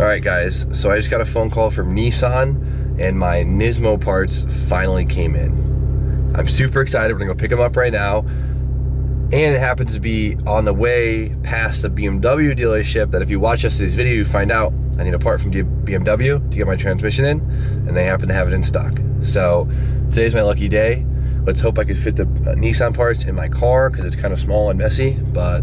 All right, guys, so I just got a phone call from Nissan and my Nismo parts finally came in. I'm super excited. We're gonna go pick them up right now. And it happens to be on the way past the BMW dealership that if you watch yesterday's video, you find out I need a part from BMW to get my transmission in, and they happen to have it in stock. So today's my lucky day. Let's hope I could fit the Nissan parts in my car because it's kind of small and messy, but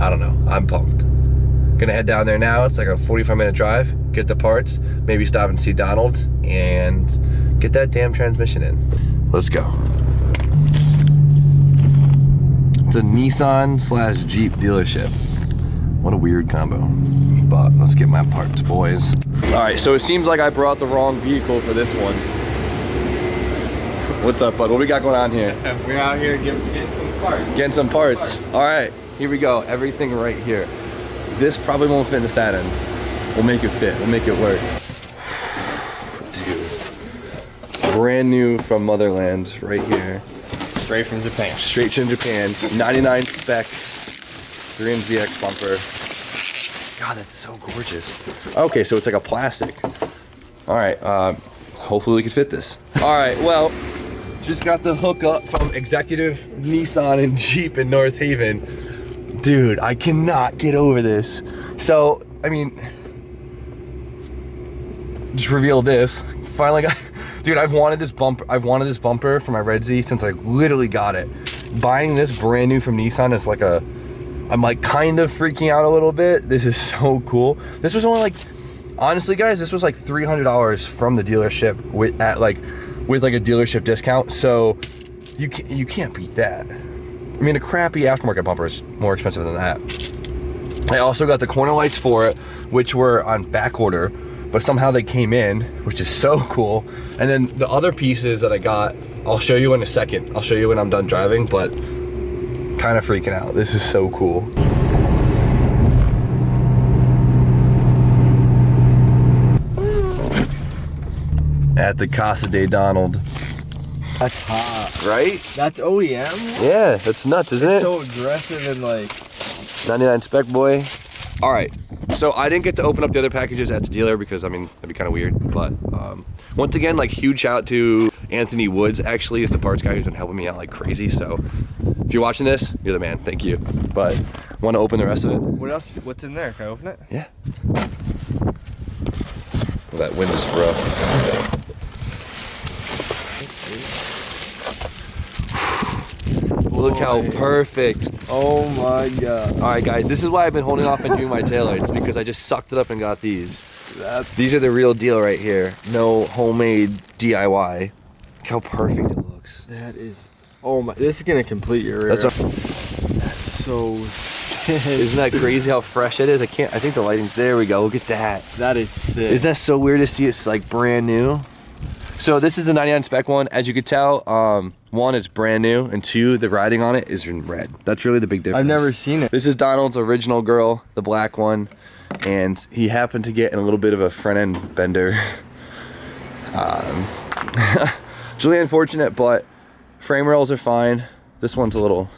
I don't know, I'm pumped. Gonna head down there now. It's like a 45-minute drive, get the parts, maybe stop and see Donald, and get that damn transmission in. Let's go. It's a Nissan/Jeep dealership. What a weird combo. But let's get my parts, boys. All right, so it seems like I brought the wrong vehicle for this one. What's up, bud? What we got going on here? We're out here getting some parts. Getting some parts. All right, here we go. Everything right here. This probably won't fit in the Saturn. We'll make it fit. We'll make it work. Dude. Brand new from Motherland right here. Straight from Japan. Straight from Japan. 99 spec 3MZX bumper. God, that's so gorgeous. Okay, so it's like a plastic. All right, hopefully we can fit this. All right, well, just got the hookup from Executive Nissan and Jeep in North Haven. Dude, I cannot get over this. So, I mean, just reveal this. Finally got, dude, I've wanted this bumper for my Red Z since I literally got it. Buying this brand new from Nissan is like I'm like kind of freaking out a little bit. This is so cool. This was only like, honestly guys, this was like $300 from the dealership with like a dealership discount. So you can't beat that. I mean, a crappy aftermarket bumper is more expensive than that. I also got the corner lights for it, which were on back order, but somehow they came in, which is so cool. And then the other pieces that I got, I'll show you in a second. I'll show you when I'm done driving, but kind of freaking out. This is so cool. At the Casa de Donald. That's hot. Right? That's OEM? Yeah, that's nuts, isn't it? So aggressive and like... 99 spec boy. All right, so I didn't get to open up the other packages at the dealer because, I mean, that'd be kind of weird. But once again, like, huge shout out to Anthony Woods, actually, is the parts guy who's been helping me out like crazy. So if you're watching this, you're the man. Thank you. But want to open the rest of it? What else? What's in there? Can I open it? Yeah. Well, that wind is rough. Look how perfect. Oh my God. All right, guys, this is why I've been holding off on doing my taillights, because I just sucked it up and got these. These are the real deal right here. No homemade DIY. Look how perfect it looks. That is, oh my, this is gonna complete your rear. That's so sick. Isn't that crazy how fresh it is? I think the lighting's, there we go, look at that. That is sick. Isn't that so weird to see it's like brand new? So this is the 99 spec one. As you could tell, one, it's brand new, and two, the writing on it is in red. That's really the big difference. I've never seen it. This is Donald's original girl, the black one, and he happened to get in a little bit of a front end bender. It's really unfortunate, but frame rails are fine. This one's a little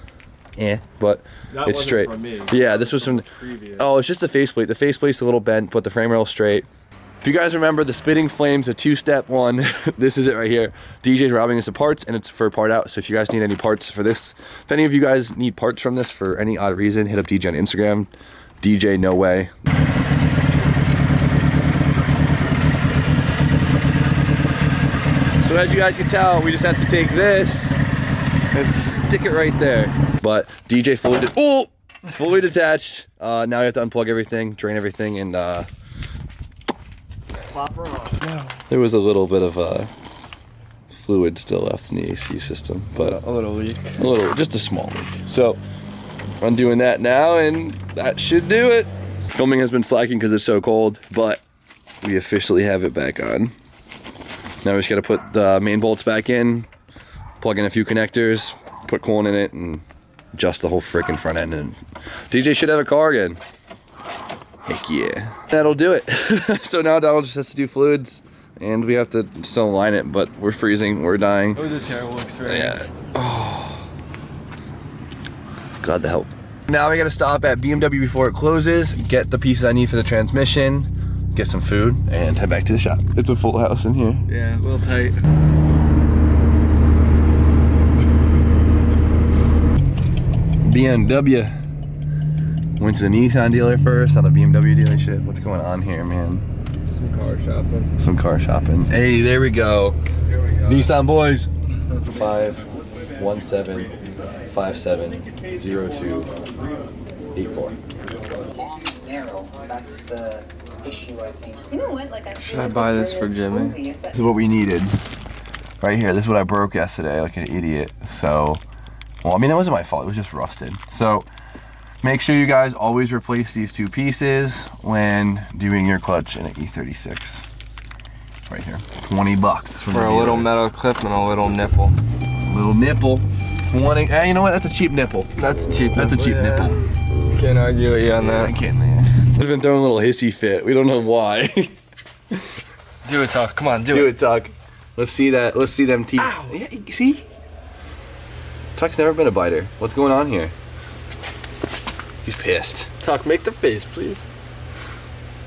but that it's straight. From me. Yeah, this was from previous. Oh, it's just the faceplate. The faceplate's a little bent, but the frame rail's straight. If you guys remember the Spitting Flames, a two-step one, this is it right here. DJ's robbing us of parts, and it's for part out. So if you guys need any parts for this, if any of you guys need parts from this for any odd reason, hit up DJ on Instagram. DJ No Way. So as you guys can tell, we just have to take this and stick it right there. But DJ fully detached. Now we have to unplug everything, drain everything, and there was a little bit of fluid still left in the AC system, but a little leak. Just a small leak. So I'm doing that now, and that should do it. Filming has been slacking because it's so cold, but we officially have it back on. Now we just got to put the main bolts back in, plug in a few connectors, put coolant in it, and adjust the whole freaking front end. And DJ should have a car again. Heck yeah. That'll do it. So now Donald just has to do fluids, and we have to still align it, but we're freezing, we're dying. It was a terrible experience. Yeah. Oh. Glad to help. Now we gotta stop at BMW before it closes, get the pieces I need for the transmission, get some food, and head back to the shop. It's a full house in here. Yeah, a little tight. BMW. Went to the Nissan dealer first, not the BMW dealership. What's going on here, man? Some car shopping. Some car shopping. Hey, there we go. Here we go. Nissan boys. 517570284. Long and narrow. That's the issue, I think. You know what? Like, Should I buy this for Jimmy? This is what we needed. Right here. This is what I broke yesterday, like an idiot. So, well, I mean, it wasn't my fault. It was just rusted. So, make sure you guys always replace these two pieces when doing your clutch in an E36. Right here. 20 bucks for a little metal clip and a little nipple. Little nipple. Hey, you know what? That's a cheap nipple. That's a cheap That's a cheap nipple. Can't argue with you on that. I can't, man. We've been throwing a little hissy fit. We don't know why. Do it, Tuck. Come on, do it, Tuck. Let's see that. Let's see them teeth. Ow. Yeah, see? Tuck's never been a biter. What's going on here? He's pissed. Tuck, make the face, please.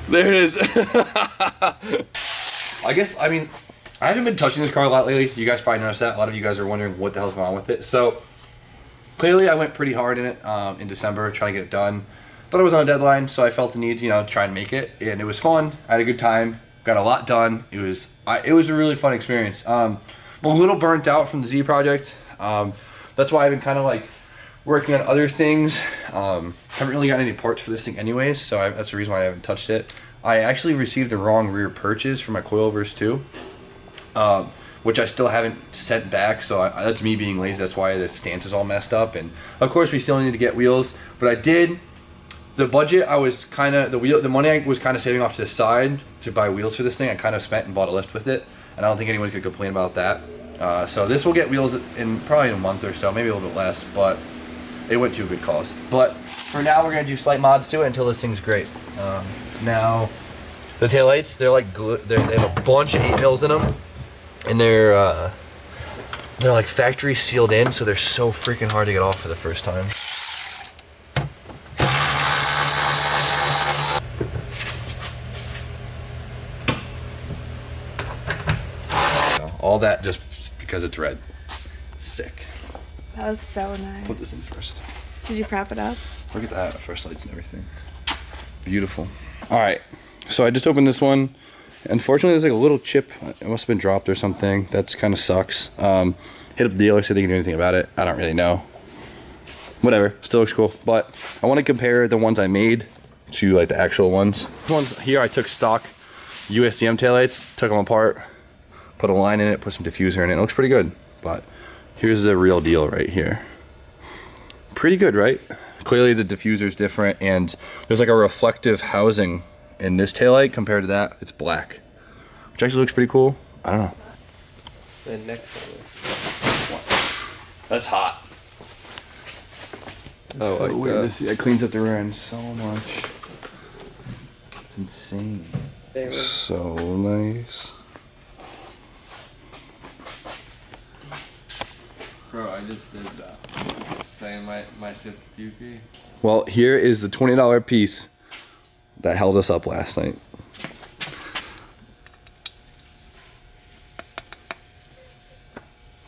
There it is. I guess, I mean, I haven't been touching this car a lot lately. You guys probably noticed that. A lot of you guys are wondering what the hell's going on with it. So, clearly I went pretty hard in it in December, trying to get it done. Thought I was on a deadline, so I felt the need to, you know, try and make it. And it was fun. I had a good time. Got a lot done. It was a really fun experience. I'm a little burnt out from the Z project. That's why I've been kind of like working on other things. Haven't really gotten any parts for this thing anyways, so that's the reason why I haven't touched it. I actually received the wrong rear purchase for my coilovers too, which I still haven't sent back, so that's me being lazy. That's why the stance is all messed up. And of course we still need to get wheels, but I did. The budget I was kind of, the money I was kind of saving off to the side to buy wheels for this thing, I kind of spent and bought a lift with it, and I don't think anyone's gonna complain about that. So this will get wheels in probably a month or so, maybe a little bit less, but it went to a good cause. But for now, we're gonna do slight mods to it until this thing's great. Now, the taillights, they're like they have a bunch of 8mm in them, and they're like factory sealed in, so they're so freaking hard to get off for the first time. All that just because it's red. Sick. That looks so nice. Put this in first. Did you prop it up? Look at that, first lights and everything. Beautiful. All right, so I just opened this one. Unfortunately, there's like a little chip. It must have been dropped or something. That's kind of sucks. Hit up the dealer, see if they can do anything about it. I don't really know. Whatever, still looks cool. But I want to compare the ones I made to like the actual ones. The ones here, I took stock USDM taillights, took them apart, put a line in it, put some diffuser in it. It looks pretty good. But here's the real deal right here. Pretty good, right? Clearly the diffuser's different, and there's like a reflective housing in this taillight compared to that. It's black, which actually looks pretty cool. I don't know. The neck color. That's hot. Oh, so like weird that. to see. That cleans up the rear end so much. It's insane. So nice. Bro, I just did that. Saying my shit's dookie. Well, here is the $20 piece that held us up last night.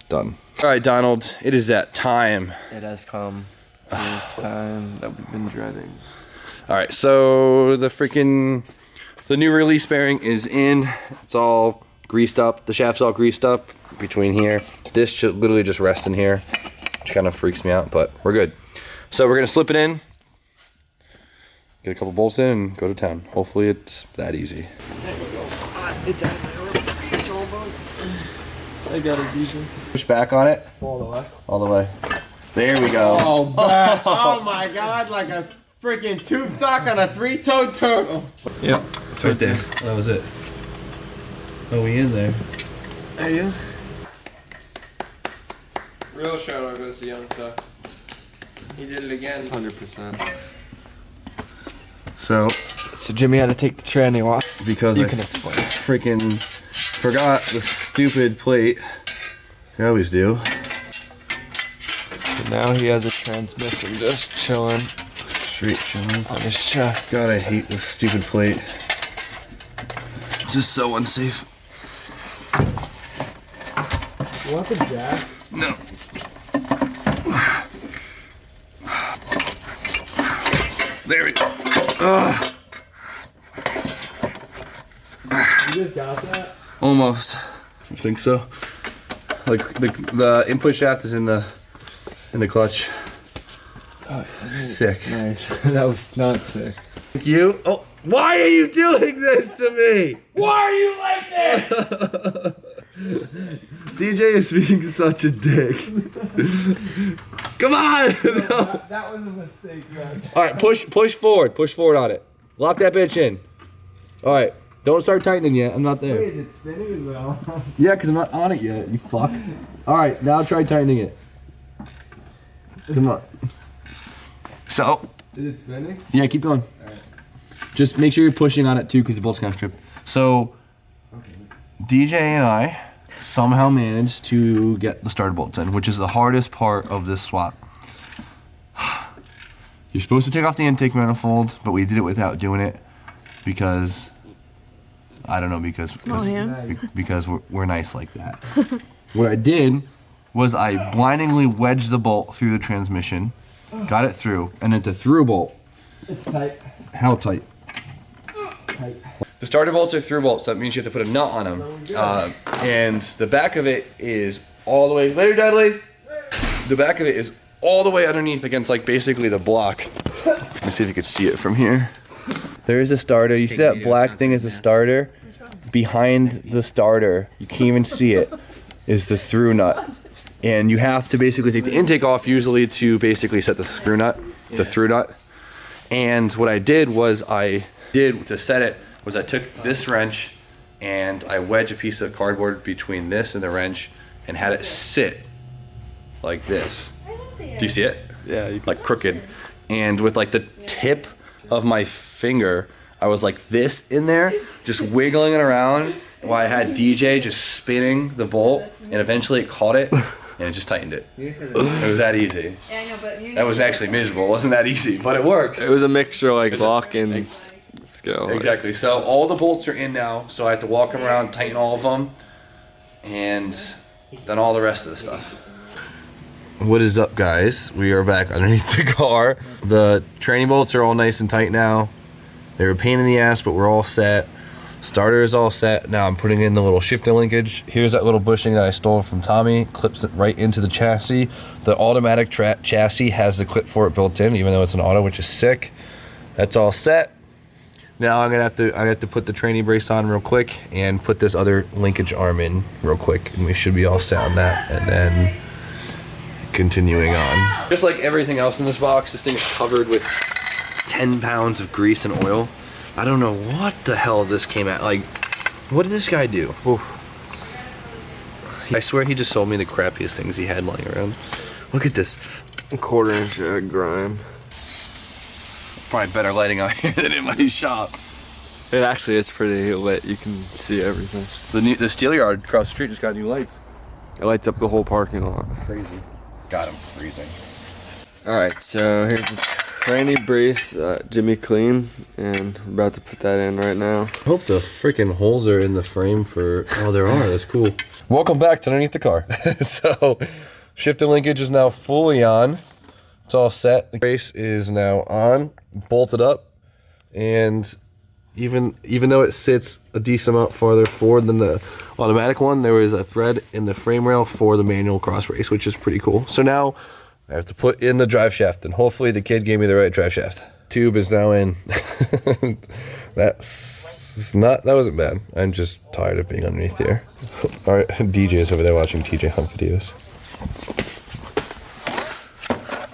Done. All right, Donald, it is that time. It has come to this time that we've been dreading. All right, so the new release bearing is in. It's all greased up. The shaft's all greased up between here. This should literally just rest in here, which kind of freaks me out, but we're good. So we're gonna slip it in, get a couple bolts in, and go to town. Hopefully it's that easy. It's out of my reach almost. I got it decent. Push back on it. All the way. All the way. There we go. Oh, man. Oh my god, like a freaking tube sock on a 3-toed turtle. Yep. It's right there. That was it. Oh, we in there. Are you? Real shout out goes to Young Tuck. He did it again. 100%. So Jimmy had to take the tranny off. because You I can explain. freaking forgot the stupid plate. I always do. So now he has a transmission just chilling Straight chilling. on his chest. God, I hate this stupid plate. It's just so unsafe. You want the jack? No. There we go. You just got that? Almost. I think so. Like the input shaft is in the clutch. Oh, sick. Nice. That was not sick. Thank you. Oh, why are you doing this to me? Why are you like this? DJ is being such a dick. Come on. No. That was a mistake, man. All right, push forward. Push forward on it. Lock that bitch in. All right. Don't start tightening yet. I'm not there. Wait, is it spinning as well? Yeah, because I'm not on it yet, you fuck. All right, now try tightening it. Come on. So. Is it spinning? Yeah, keep going. Right. Just make sure you're pushing on it too, because the bolt's kind of stripped. So, okay. DJ and I somehow managed to get the starter bolts in, which is the hardest part of this swap. You're supposed to take off the intake manifold, but we did it without doing it because I don't know, because we're nice like that. What I did was I blindingly wedged the bolt through the transmission, got it through, and it's a through bolt. It's tight. How tight? Tight. The starter bolts are through bolts. That means you have to put a nut on them. And the back of it is all the way, later Dudley. The back of it is all the way underneath against like basically the block. Let me see if you could see it from here. There is a starter. You see that black thing is a starter? Behind the starter, you can't even see it, is the through nut. And you have to basically take the intake off usually to basically set the screw nut, the through nut. And what I did was to set it was I took this wrench and I wedged a piece of cardboard between this and the wrench and had it sit like this. Do you see it? Yeah, you can like crooked. And with like the tip of my finger, I was like this in there, just wiggling it around while I had DJ just spinning the bolt, and eventually it caught it and it just tightened it. It was that easy. Yeah, I know, but That was actually miserable. It wasn't that easy, but it works. It was a mixture like lock and skill. Exactly. So all the bolts are in now, so I have to walk them around, tighten all of them, and then all the rest of the stuff. What is up, guys? We are back underneath the car. The training bolts are all nice and tight now. They were a pain in the ass, but we're all set. Starter is all set. Now I'm putting in the little shifter linkage. Here's that little bushing that I stole from Tommy. Clips it right into the chassis. The automatic chassis has the clip for it built in, even though it's an auto, which is sick. That's all set. Now I have to put the training brace on real quick and put this other linkage arm in real quick, and we should be all set on that. And then continuing on. Just like everything else in this box, this thing is covered with 10 pounds of grease and oil. I don't know what the hell this came at. Like, what did this guy do? Oof. I swear he just sold me the crappiest things he had lying around. Look at this. A 1/4 inch of grime. Probably better lighting out here than in my shop. It actually is pretty lit. You can see everything. The steel yard across the street just got new lights. It lights up the whole parking lot. Crazy. Got him freezing. Alright, so here's the training brace, Jimmy clean, and we're about to put that in right now. I hope the freaking holes are in the frame for... Oh, there are. That's cool. Welcome back to underneath the car. So, shifter linkage is now fully on. It's all set. The brace is now on, bolted up, and even though it sits a decent amount farther forward than the automatic one, there is a thread in the frame rail for the manual cross brace, which is pretty cool. So now I have to put in the drive shaft, and hopefully the kid gave me the right drive shaft. Tube is now in. That wasn't bad. I'm just tired of being underneath here. Our DJ is over there watching TJ Hunt videos.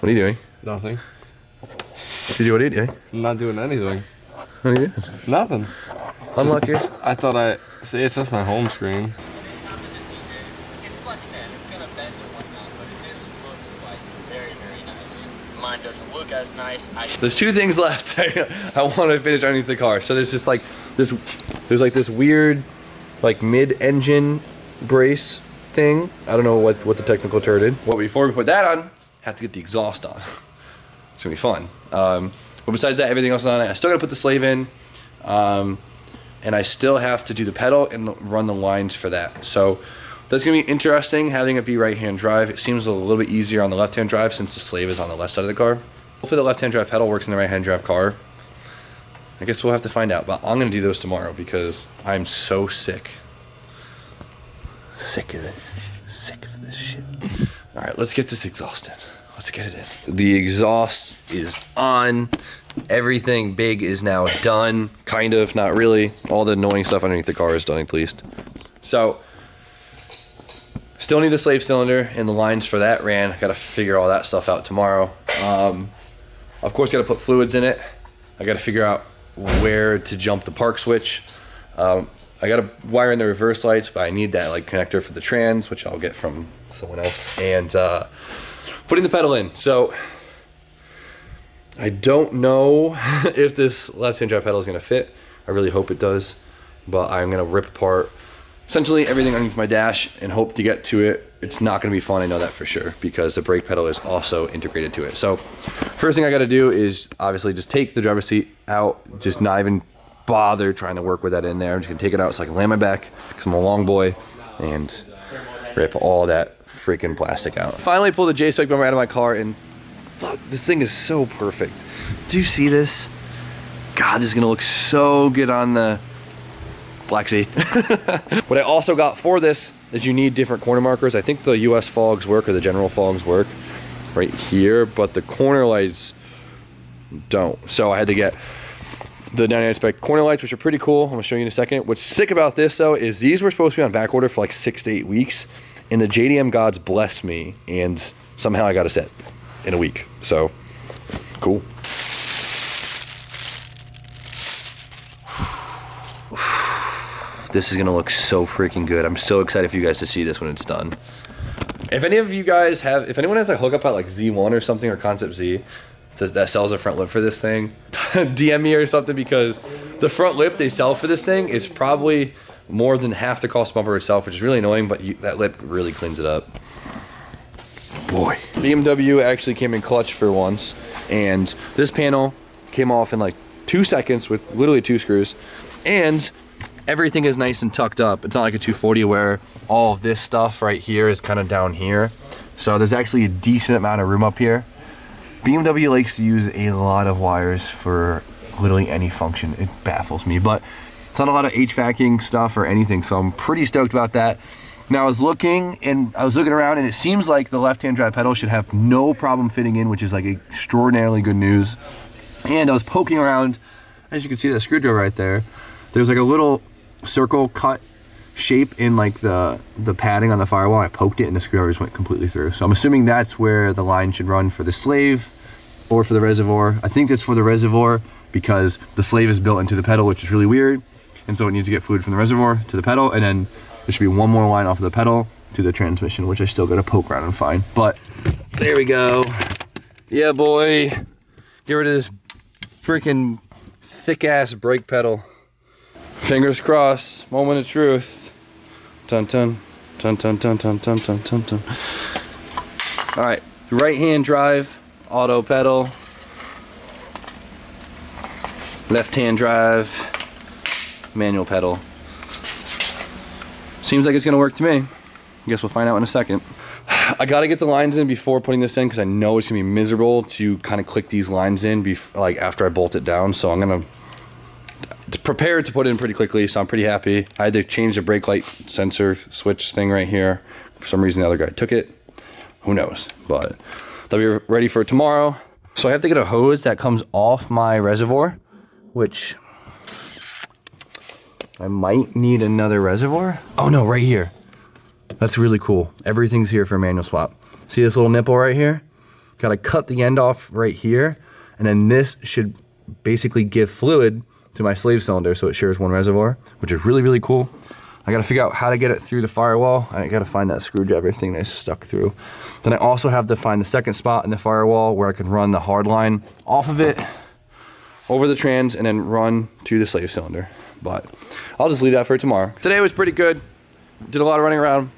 What are you doing? Nothing. TJ, what are you doing? I'm not doing anything. What are you doing? Nothing. Unlock yours. I thought see, it's just my home screen. It's like sand, it's gonna bend and whatnot, but this looks like very, very nice. Mine doesn't look as nice. There's two things left. I want to finish underneath the car. So there's just like this, there's like this weird, like mid-engine brace thing. I don't know what the technical term is. Well, before we put that on, have to get the exhaust on. It's gonna be fun. But besides that, everything else is on it. I still gotta put the slave in. and I still have to do the pedal and run the lines for that. So that's gonna be interesting having it be right-hand drive. It seems a little bit easier on the left-hand drive since the slave is on the left side of the car. Hopefully the left-hand drive pedal works in the right-hand drive car. I guess we'll have to find out, but I'm gonna do those tomorrow because I'm so sick. Sick of it. Sick of this shit. All right, let's get this exhausted. Let's get it in. The exhaust is on. Everything big is now done. Kind of, not really. All the annoying stuff underneath the car is done at least. So, still need the slave cylinder and the lines for that ran. Gotta figure all that stuff out tomorrow. Of course, gotta put fluids in it. I gotta figure out where to jump the park switch. I gotta wire in the reverse lights, but I need that like connector for the trans, which I'll get from someone else. And putting the pedal in. So I don't know if this left-hand drive pedal is gonna fit. I really hope it does, but I'm gonna rip apart essentially everything underneath my dash and hope to get to it. It's not gonna be fun, I know that for sure, because the brake pedal is also integrated to it. So first thing I gotta do is obviously just take the driver's seat out, just not even bother trying to work with that in there. I'm just gonna take it out so I can lay on my back, because I'm a long boy, and rip all that freaking plastic out. Finally pull the J-spec bumper out of my car, and fuck, this thing is so perfect. Do you see this? God, this is gonna look so good on the Black Sea. What I also got for this is you need different corner markers. I think the US fogs work or the general fogs work right here, but the corner lights don't. So I had to get the 99 spec corner lights, which are pretty cool. I'm gonna show you in a second. What's sick about this though is these were supposed to be on back order for like 6 to 8 weeks, and the JDM gods blessed me, and somehow I got a set in a week. So cool. This is gonna look so freaking good. I'm so excited for you guys to see this when it's done. If any of you guys have, if anyone has a hookup at like Z1 or something, or Concept Z that sells a front lip for this thing, DM me or something, because the front lip they sell for this thing is probably more than half the cost bumper itself, which is really annoying, but that lip really cleans it up. Boy. BMW actually came in clutch for once, and this panel came off in like 2 seconds with literally 2 screws, and everything is nice and tucked up. It's not like a 240 where all of this stuff right here is kind of down here. So there's actually a decent amount of room up here. BMW likes to use a lot of wires for literally any function. It baffles me, but it's not a lot of HVACing stuff or anything, so I'm pretty stoked about that. Now I was looking around, and it seems like the left-hand drive pedal should have no problem fitting in, which is like extraordinarily good news. And I was poking around, as you can see that screwdriver right there, there's like a little circle cut shape in like the padding on the firewall. I poked it and the screwdriver just went completely through. So I'm assuming that's where the line should run for the slave or for the reservoir. I think that's for the reservoir because the slave is built into the pedal, which is really weird. And so it needs to get fluid from the reservoir to the pedal, and then there should be one more line off of the pedal to the transmission, which I still gotta poke around and find. But there we go. Yeah, boy. Get rid of this freaking thick ass brake pedal. Fingers crossed, moment of truth. Dun dun, dun dun dun dun dun dun dun dun. All right, right hand drive, auto pedal. Left hand drive, manual pedal. Seems like it's gonna work to me. I guess we'll find out in a second. I gotta get the lines in before putting this in because I know it's gonna be miserable to kind of click these lines in like after I bolt it down. So I'm gonna prepare to put it in pretty quickly, so I'm pretty happy. I had to change the brake light sensor switch thing right here. For some reason the other guy took it. Who knows? But they'll be ready for tomorrow. So I have to get a hose that comes off my reservoir, which I might need another reservoir. Oh no, right here. That's really cool. Everything's here for a manual swap. See this little nipple right here? Gotta cut the end off right here, and then this should basically give fluid to my slave cylinder so it shares one reservoir, which is really, really cool. I gotta figure out how to get it through the firewall. I gotta find that screwdriver thing that I stuck through. Then I also have to find the second spot in the firewall where I can run the hard line off of it, over the trans, and then run to the slave cylinder. But I'll just leave that for tomorrow. Today was pretty good. Did a lot of running around.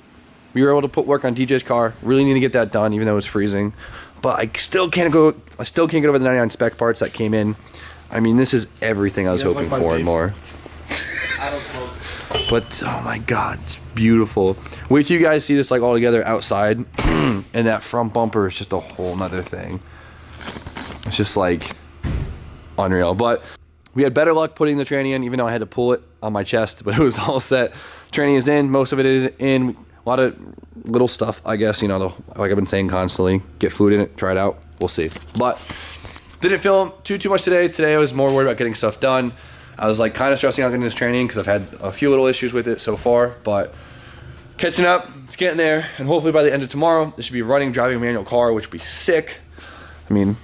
We were able to put work on DJ's car. Really need to get that done, even though it's freezing. But I still can't get over the 99 spec parts that came in. I mean, this is everything I was hoping for and more. I don't smoke. But oh my god, it's beautiful. Wait till you guys see this like all together outside. And that front bumper is just a whole nother thing. It's just like unreal. But we had better luck putting the tranny in, even though I had to pull it on my chest, but it was all set. Tranny is in, most of it is in. A lot of little stuff, I guess, you know, like I've been saying constantly, get fluid in it, try it out, we'll see. But didn't film too much today. Today I was more worried about getting stuff done. I was like kind of stressing out getting this training because I've had a few little issues with it so far, but catching up, it's getting there, and hopefully by the end of tomorrow, this should be running, driving a manual car, which would be sick. I mean,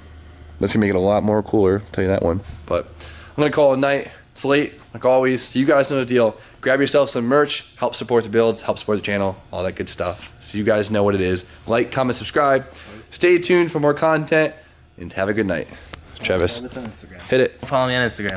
that's gonna make it a lot more cooler, I'll tell you that one. But I'm gonna call it a night. It's late, like always, so you guys know the deal. Grab yourself some merch, help support the builds, help support the channel, all that good stuff. So you guys know what it is. Like, comment, subscribe. Stay tuned for more content, and have a good night. Travis, hit it. Follow me on Instagram.